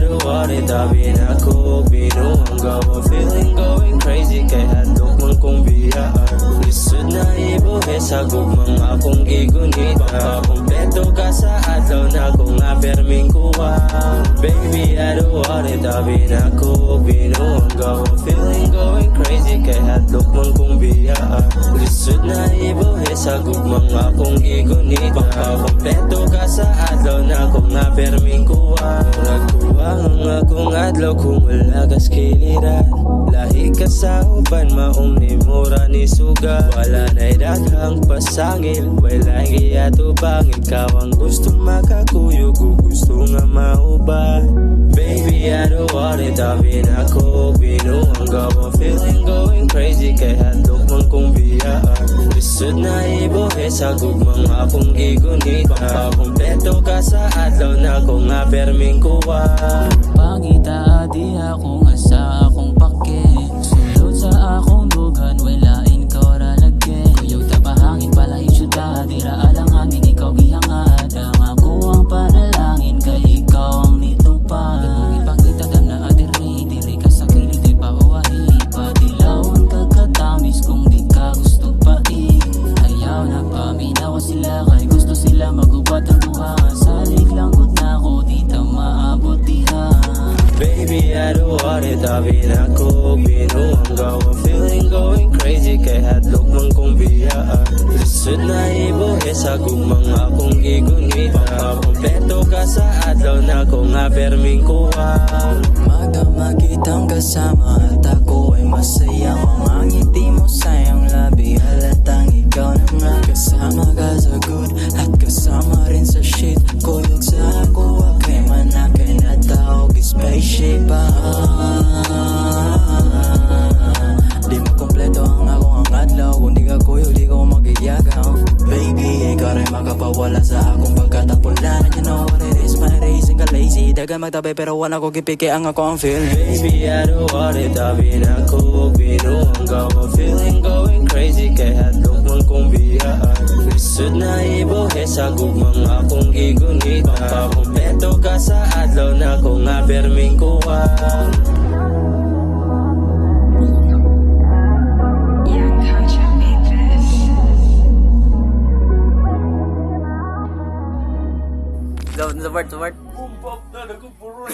don't want it, tabi na ko binuang gawa. Feeling going crazy, kay hadlok man kong biyaan. Lisod na ibuhe sa gugmang akong gigunit. Papakumpleto ka sa adlaw na kung nga perming kuha. Baby, I don't want it, tabi na ko binuang gawa. Feeling going crazy, kay hadlok man kong biyaan. Lisod na ibuhe sa gugmang akong gigunit. Papakumpleto ka sa adlaw na kung nga perming kuha. Nagkuha ang akong adlaw kung wala kas kiliran. Lahi ka sa uban, maong ni mura ni suga. Wala na'y daghang pasangil, wala giyatubang. Ikaw ang gusto makakuyog, gusto nga mauba. Baby, I don't want it, tabi na ko binuang gawa. Feeling going crazy, kay hadlok man kong biyaan. Lisod na ibuhe sa gugmang akong gigunit. Papakumpleto ka sa adlaw na kung nga perming kuha. Pangita di ako nga sa akong pake. Sulod sa akong dugan, walain ka ora lagi. Kuyog tapahangin pala isyuda, dira alang hangin ikaw gihangad. Ang ako ang panalangin, kay ikaw ang nitupad. Imong ipakita dam na adiri, diri ka sa kilid di pa uwahi. Patilawan kagkatamis kung di ka gusto pa ayaw na paminaw sila, kay gusto sila magubat ang duha. Salig lang gud na ako, di ta maabot diha. Baby, I don't want it, tabi na ko binuang gawa. Feeling going crazy, kay hadlok man kong biyaan. Lisod na ibuhe sa gugmang akong gigunit. Papakumpleto ka sa adlaw na kung nga perming kuha. Magkitang kasama at ako ay masaya. Mga ngiti mo sayang labi, halatang ikaw na nga. Kasama ka sa good at kasama rin sa shit. Kuyog sa ako, akay manakay na tawag spaceship. Di mo kompleto ang ako ang adlaw, kung di ka kuyog di ko magigiyagaw. Baby, ikaw rin makapawala sa akong pagkatapulan. You know what it is, my racing ka lazy. Daga magtabi pero wala ko kipiki ang ako ang feeling. Baby, I don't want it, tabi na ko binuang gawa. Feeling going crazy, kay hadlok man kong biyaan. Lisod na ibuhe sa gugmang akong gigunit. Papakumpleto ka sa adlaw na kung nga perming kuha. Sa part. Bumbap na, nagkupuron.